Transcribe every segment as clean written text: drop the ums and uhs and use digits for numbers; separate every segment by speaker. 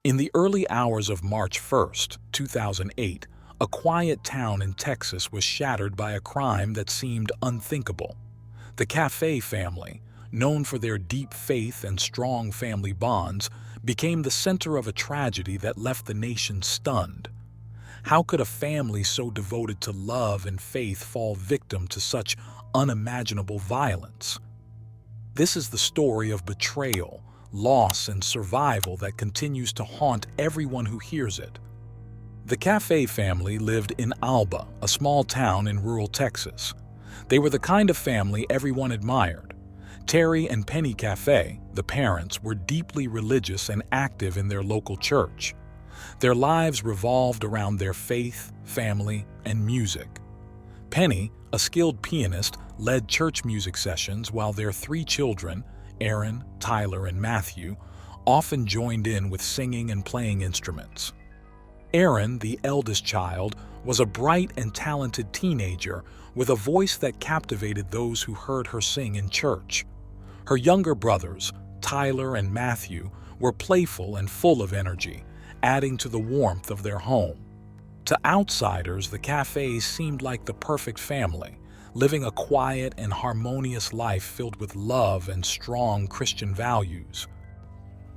Speaker 1: In the early hours of March 1st, 2008, a quiet town in Texas was shattered by a crime that seemed unthinkable. The Caffey family, known for their deep faith and strong family bonds, became the center of a tragedy that left the nation stunned. How could a family so devoted to love and faith fall victim to such unimaginable violence? This is the story of betrayal, loss, and survival that continues to haunt everyone who hears it. The Caffey family lived in Alba, a small town in rural Texas. They were the kind of family everyone admired. Terry and Penny Caffey, the parents, were deeply religious and active in their local church. Their lives revolved around their faith, family, and music. Penny, a skilled pianist, led church music sessions while their three children, Aaron, Tyler, and Matthew, often joined in with singing and playing instruments. Aaron, the eldest child, was a bright and talented teenager with a voice that captivated those who heard her sing in church. Her younger brothers, Tyler and Matthew, were playful and full of energy, adding to the warmth of their home. To outsiders, the Caffeys seemed like the perfect family, living a quiet and harmonious life filled with love and strong Christian values.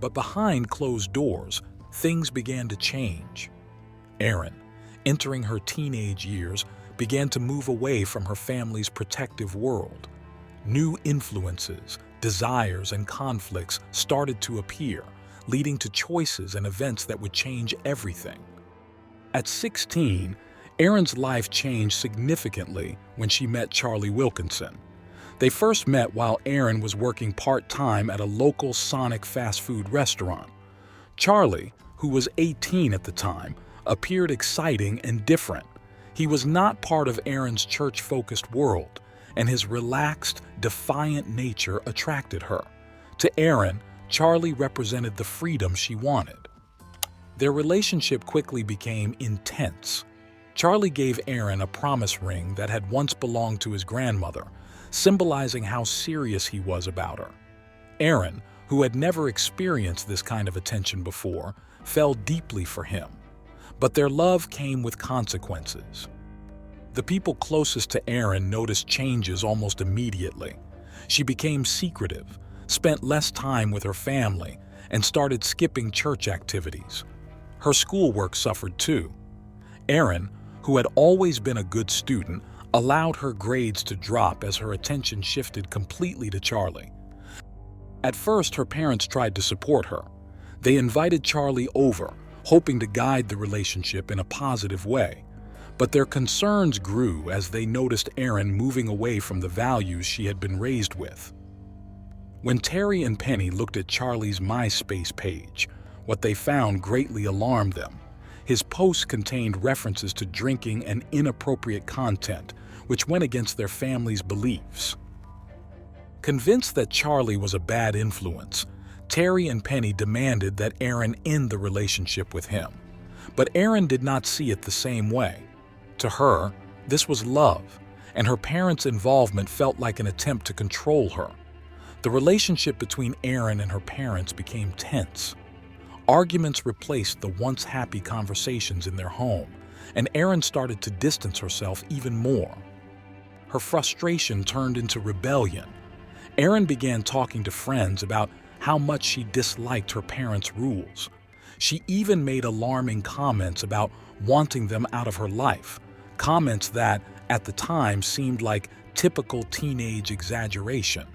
Speaker 1: But behind closed doors, things began to change. Erin, entering her teenage years, began to move away from her family's protective world. New influences, desires, and conflicts started to appear, leading to choices and events that would change everything. At 16, Erin's life changed significantly when she met Charlie Wilkinson. They first met while Erin was working part-time at a local Sonic fast food restaurant. Charlie, who was 18 at the time, appeared exciting and different. He was not part of Erin's church-focused world, and his relaxed, defiant nature attracted her. To Erin, Charlie represented the freedom she wanted. Their relationship quickly became intense. Charlie gave Erin a promise ring that had once belonged to his grandmother, symbolizing how serious he was about her. Erin, who had never experienced this kind of attention before, fell deeply for him. But their love came with consequences. The people closest to Erin noticed changes almost immediately. She became secretive, spent less time with her family, and started skipping church activities. Her schoolwork suffered too. Erin, who had always been a good student, allowed her grades to drop as her attention shifted completely to Charlie. At first, her parents tried to support her. They invited Charlie over, hoping to guide the relationship in a positive way. But their concerns grew as they noticed Erin moving away from the values she had been raised with. When Terry and Penny looked at Charlie's MySpace page, what they found greatly alarmed them. His posts contained references to drinking and inappropriate content, which went against their family's beliefs. Convinced that Charlie was a bad influence, Terry and Penny demanded that Erin end the relationship with him. But Erin did not see it the same way. To her, this was love, and her parents' involvement felt like an attempt to control her. The relationship between Erin and her parents became tense. Arguments replaced the once happy conversations in their home, and Erin started to distance herself even more. Her frustration turned into rebellion. Erin began talking to friends about how much she disliked her parents' rules. She even made alarming comments about wanting them out of her life, comments that, at the time, seemed like typical teenage exaggeration.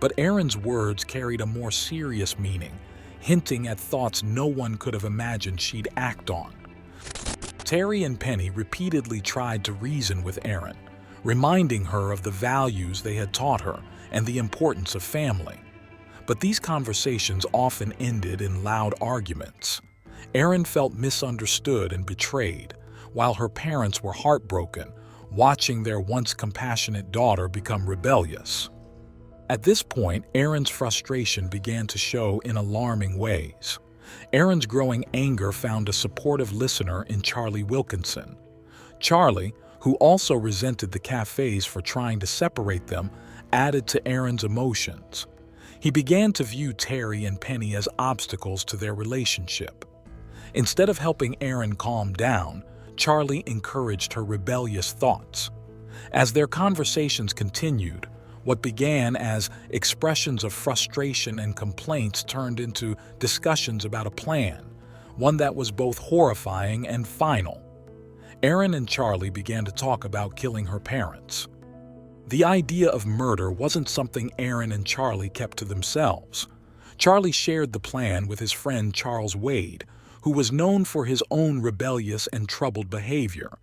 Speaker 1: But Erin's words carried a more serious meaning, hinting at thoughts no one could have imagined she'd act on. Terry and Penny repeatedly tried to reason with Erin, reminding her of the values they had taught her and the importance of family. But these conversations often ended in loud arguments. Erin felt misunderstood and betrayed, while her parents were heartbroken, watching their once compassionate daughter become rebellious. At this point, Erin's frustration began to show in alarming ways. Erin's growing anger found a supportive listener in Charlie Wilkinson. Charlie, who also resented the Caffeys for trying to separate them, added to Erin's emotions. He began to view Terry and Penny as obstacles to their relationship. Instead of helping Erin calm down, Charlie encouraged her rebellious thoughts. As their conversations continued, what began as expressions of frustration and complaints turned into discussions about a plan, one that was both horrifying and final. Erin and Charlie began to talk about killing her parents. The idea of murder wasn't something Erin and Charlie kept to themselves. Charlie shared the plan with his friend Charles Wade, who was known for his own rebellious and troubled behavior.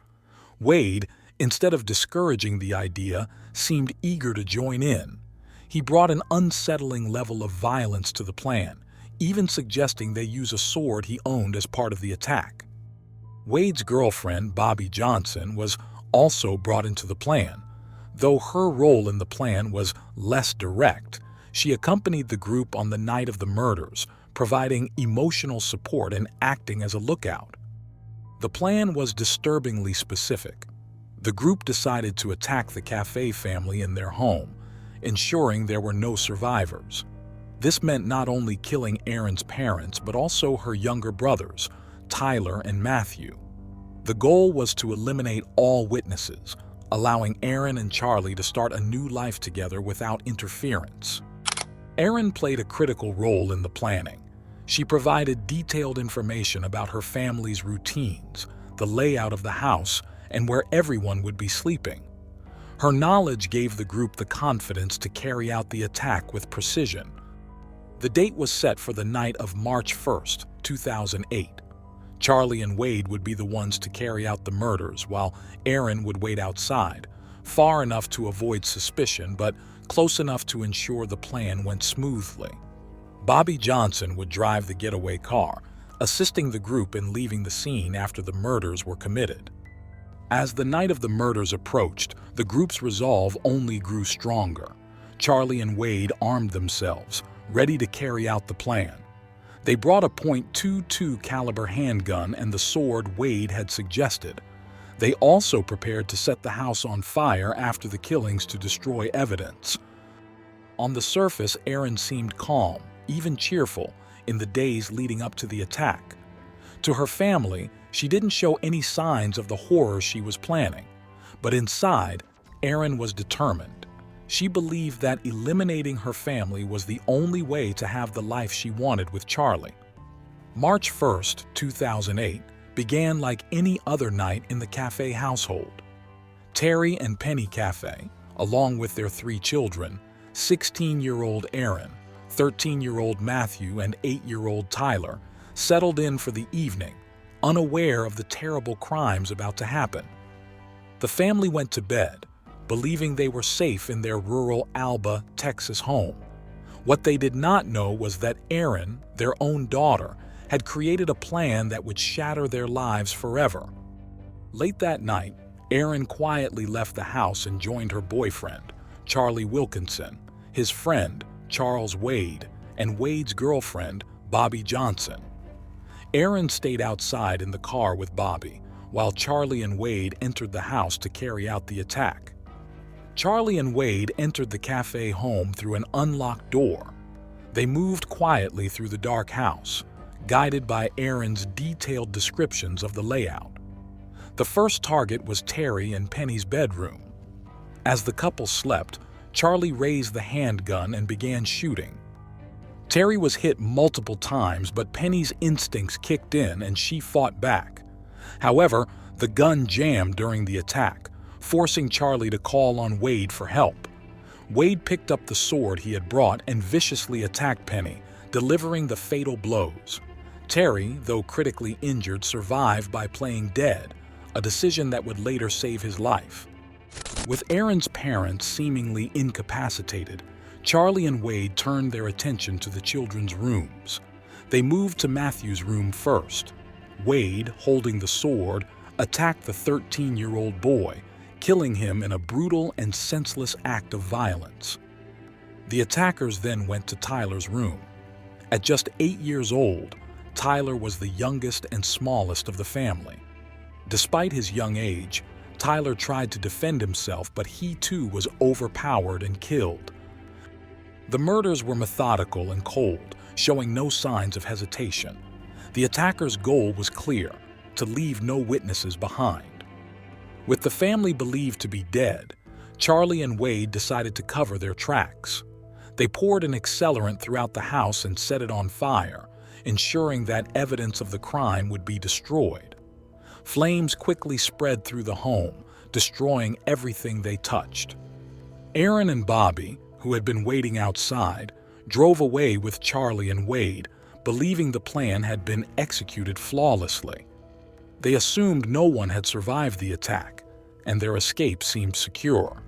Speaker 1: Wade, instead of discouraging the idea, seemed eager to join in. He brought an unsettling level of violence to the plan, even suggesting they use a sword he owned as part of the attack. Wade's girlfriend, Bobby Johnson, was also brought into the plan. Though her role in the plan was less direct, she accompanied the group on the night of the murders, providing emotional support and acting as a lookout. The plan was disturbingly specific. The group decided to attack the Caffey family in their home, ensuring there were no survivors. This meant not only killing Erin's parents, but also her younger brothers, Tyler and Matthew. The goal was to eliminate all witnesses, allowing Erin and Charlie to start a new life together without interference. Erin played a critical role in the planning. She provided detailed information about her family's routines, the layout of the house, and where everyone would be sleeping. Her knowledge gave the group the confidence to carry out the attack with precision. The date was set for the night of March 1st, 2008. Charlie and Wade would be the ones to carry out the murders, while Erin would wait outside, far enough to avoid suspicion, but close enough to ensure the plan went smoothly. Bobby Johnson would drive the getaway car, assisting the group in leaving the scene after the murders were committed. As the night of the murders approached, the group's resolve only grew stronger. Charlie and Wade armed themselves, ready to carry out the plan. They brought a .22 caliber handgun and the sword Wade had suggested. They also prepared to set the house on fire after the killings to destroy evidence. On the surface, Erin seemed calm, even cheerful, in the days leading up to the attack. To her family, she didn't show any signs of the horror she was planning. But inside, Erin was determined. She believed that eliminating her family was the only way to have the life she wanted with Charlie. March 1st, 2008, began like any other night in the Caffey household. Terry and Penny Caffey, along with their 3 children, 16-year-old Erin, 13-year-old Matthew, and 8-year-old Tyler, settled in for the evening, unaware of the terrible crimes about to happen. The family went to bed, believing they were safe in their rural Alba, Texas home. What they did not know was that Erin, their own daughter, had created a plan that would shatter their lives forever. Late that night, Erin quietly left the house and joined her boyfriend, Charlie Wilkinson, his friend, Charles Wade, and Wade's girlfriend, Bobby Johnson. Erin stayed outside in the car with Bobby, while Charlie and Wade entered the house to carry out the attack. Charlie and Wade entered the Caffey home through an unlocked door. They moved quietly through the dark house, guided by Erin's detailed descriptions of the layout. The first target was Terry and Penny's bedroom. As the couple slept, Charlie raised the handgun and began shooting. Terry was hit multiple times, but Penny's instincts kicked in and she fought back. However, the gun jammed during the attack, forcing Charlie to call on Wade for help. Wade picked up the sword he had brought and viciously attacked Penny, delivering the fatal blows. Terry, though critically injured, survived by playing dead, a decision that would later save his life. With Erin's parents seemingly incapacitated, Charlie and Wade turned their attention to the children's rooms. They moved to Matthew's room first. Wade, holding the sword, attacked the 13-year-old boy, killing him in a brutal and senseless act of violence. The attackers then went to Tyler's room. At just 8 years old, Tyler was the youngest and smallest of the family. Despite his young age, Tyler tried to defend himself, but he too was overpowered and killed. The murders were methodical and cold, showing no signs of hesitation. The attacker's goal was clear: to leave no witnesses behind. With the family believed to be dead, Charlie and Wade decided to cover their tracks. They poured an accelerant throughout the house and set it on fire, ensuring that evidence of the crime would be destroyed. Flames quickly spread through the home, destroying everything they touched. Aaron and Bobby, who had been waiting outside, drove away with Charlie and Wade, believing the plan had been executed flawlessly. They assumed no one had survived the attack, and their escape seemed secure.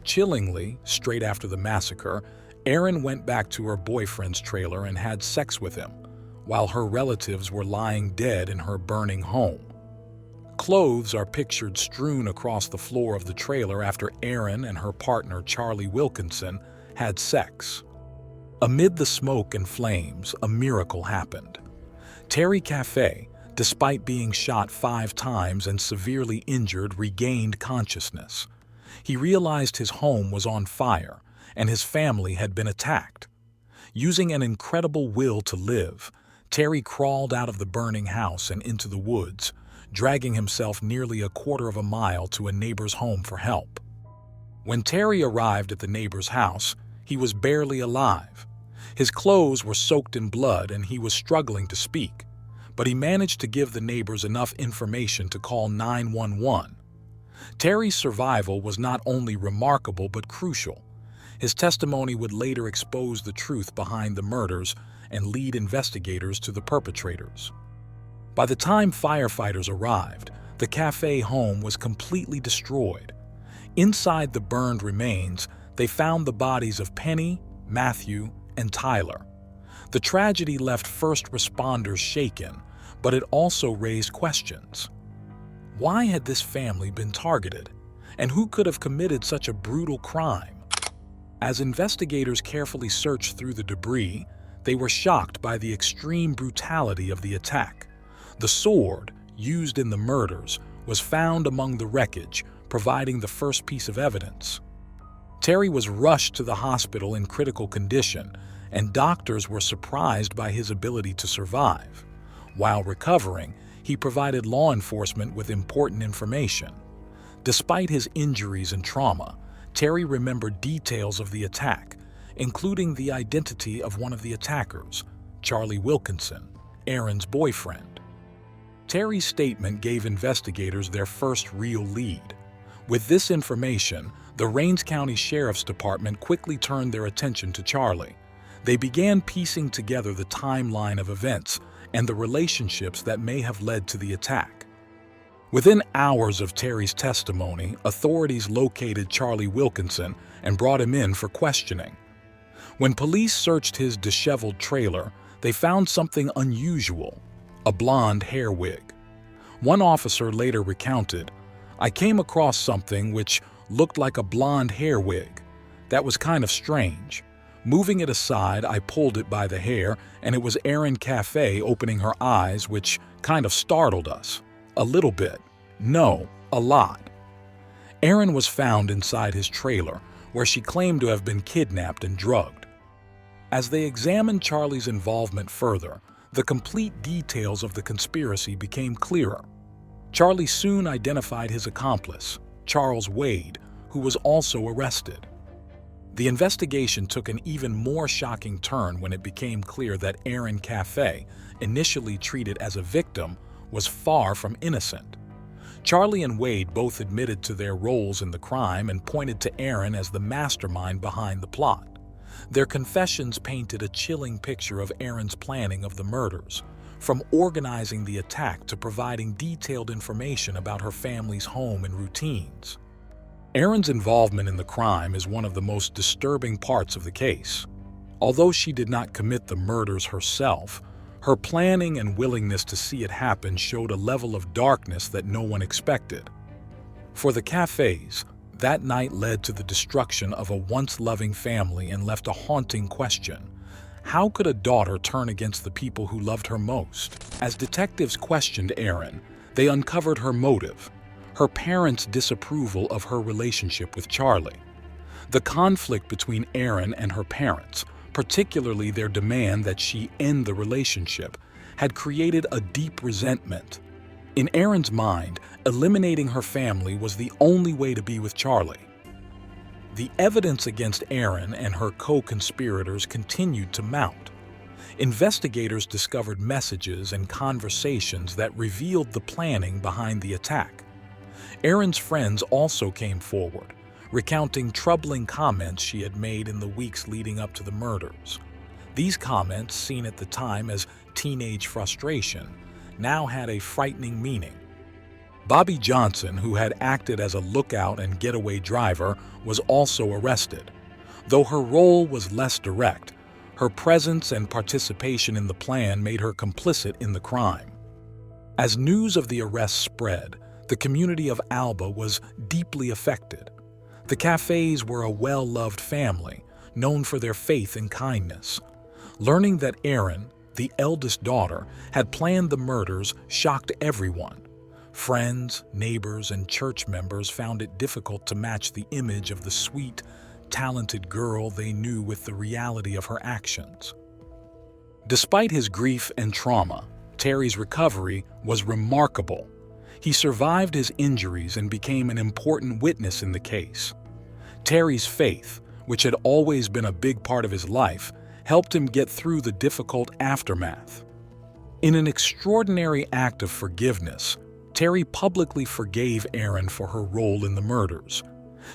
Speaker 1: Chillingly, straight after the massacre, Erin went back to her boyfriend's trailer and had sex with him, while her relatives were lying dead in her burning home. Clothes are pictured strewn across the floor of the trailer after Erin and her partner Charlie Wilkinson had sex. Amid the smoke and flames, a miracle happened. Terry Caffey, despite being shot 5 times and severely injured, regained consciousness. He realized his home was on fire and his family had been attacked. Using an incredible will to live, Terry crawled out of the burning house and into the woods, dragging himself nearly a quarter of a mile to a neighbor's home for help. When Terry arrived at the neighbor's house, he was barely alive. His clothes were soaked in blood and he was struggling to speak, but he managed to give the neighbors enough information to call 911. Terry's survival was not only remarkable but crucial. His testimony would later expose the truth behind the murders and lead investigators to the perpetrators. By the time firefighters arrived, the Caffey home was completely destroyed. Inside the burned remains, they found the bodies of Penny, Matthew, and Tyler. The tragedy left first responders shaken, but it also raised questions. Why had this family been targeted? And who could have committed such a brutal crime? As investigators carefully searched through the debris, they were shocked by the extreme brutality of the attack. The sword, used in the murders, was found among the wreckage, providing the first piece of evidence. Terry was rushed to the hospital in critical condition, and doctors were surprised by his ability to survive. While recovering, he provided law enforcement with important information. Despite his injuries and trauma, Terry remembered details of the attack, including the identity of one of the attackers, Charlie Wilkinson, Aaron's boyfriend. Terry's statement gave investigators their first real lead. With this information, the Rains County Sheriff's Department quickly turned their attention to Charlie. They began piecing together the timeline of events and the relationships that may have led to the attack. Within hours of Terry's testimony, authorities located Charlie Wilkinson and brought him in for questioning. When police searched his disheveled trailer, they found something unusual: a blonde hair wig. One officer later recounted, "I came across something which looked like a blonde hair wig. That was kind of strange. Moving it aside, I pulled it by the hair, and it was Erin Caffey opening her eyes, which kind of startled us. A little bit. No, a lot." Erin was found inside his trailer, where she claimed to have been kidnapped and drugged. As they examined Charlie's involvement further, the complete details of the conspiracy became clearer. Charlie soon identified his accomplice, Charles Wade, who was also arrested. The investigation took an even more shocking turn when it became clear that Erin Caffey, initially treated as a victim, was far from innocent. Charlie and Wade both admitted to their roles in the crime and pointed to Erin as the mastermind behind the plot. Their confessions painted a chilling picture of Erin's planning of the murders, from organizing the attack to providing detailed information about her family's home and routines. Erin's involvement in the crime is one of the most disturbing parts of the case. Although she did not commit the murders herself, her planning and willingness to see it happen showed a level of darkness that no one expected. For the Caffeys, that night led to the destruction of a once-loving family and left a haunting question: how could a daughter turn against the people who loved her most? As detectives questioned Erin, they uncovered her motive: her parents' disapproval of her relationship with Charlie. The conflict between Erin and her parents, particularly their demand that she end the relationship, had created a deep resentment. In Erin's mind, eliminating her family was the only way to be with Charlie. The evidence against Erin and her co-conspirators continued to mount. Investigators discovered messages and conversations that revealed the planning behind the attack. Erin's friends also came forward, recounting troubling comments she had made in the weeks leading up to the murders. These comments, seen at the time as teenage frustration, now had a frightening meaning. Bobby Johnson, who had acted as a lookout and getaway driver, was also arrested. Though her role was less direct, her presence and participation in the plan made her complicit in the crime. As news of the arrest spread, the community of Alba was deeply affected. The Caffeys were a well-loved family, known for their faith and kindness. Learning that Erin, the eldest daughter, had planned the murders shocked everyone. Friends, neighbors, and church members found it difficult to match the image of the sweet, talented girl they knew with the reality of her actions. Despite his grief and trauma, Terry's recovery was remarkable. He survived his injuries and became an important witness in the case. Terry's faith, which had always been a big part of his life, helped him get through the difficult aftermath. In an extraordinary act of forgiveness, Terry publicly forgave Erin for her role in the murders.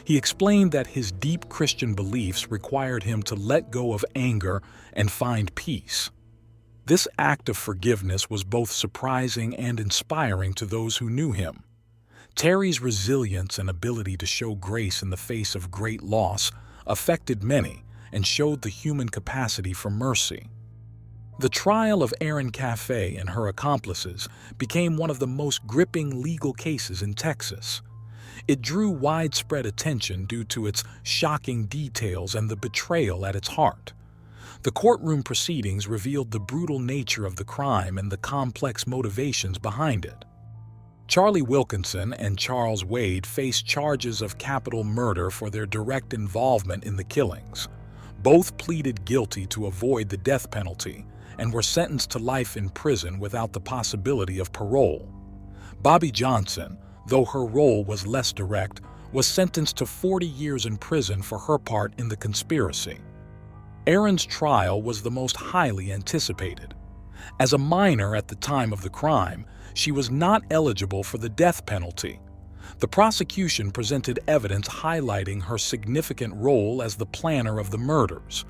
Speaker 1: He explained that his deep Christian beliefs required him to let go of anger and find peace. This act of forgiveness was both surprising and inspiring to those who knew him. Terry's resilience and ability to show grace in the face of great loss affected many and showed the human capacity for mercy. The trial of Erin Caffey and her accomplices became one of the most gripping legal cases in Texas. It drew widespread attention due to its shocking details and the betrayal at its heart. The courtroom proceedings revealed the brutal nature of the crime and the complex motivations behind it. Charlie Wilkinson and Charles Wade faced charges of capital murder for their direct involvement in the killings. Both pleaded guilty to avoid the death penalty and were sentenced to life in prison without the possibility of parole. Bobby Johnson, though her role was less direct, was sentenced to 40 years in prison for her part in the conspiracy. Erin's trial was the most highly anticipated. As a minor at the time of the crime, she was not eligible for the death penalty. The prosecution presented evidence highlighting her significant role as the planner of the murders.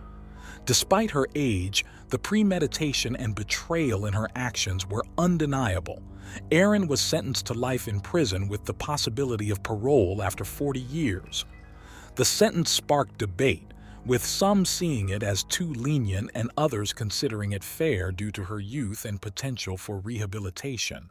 Speaker 1: Despite her age, the premeditation and betrayal in her actions were undeniable. Erin was sentenced to life in prison with the possibility of parole after 40 years. The sentence sparked debate, with some seeing it as too lenient and others considering it fair due to her youth and potential for rehabilitation.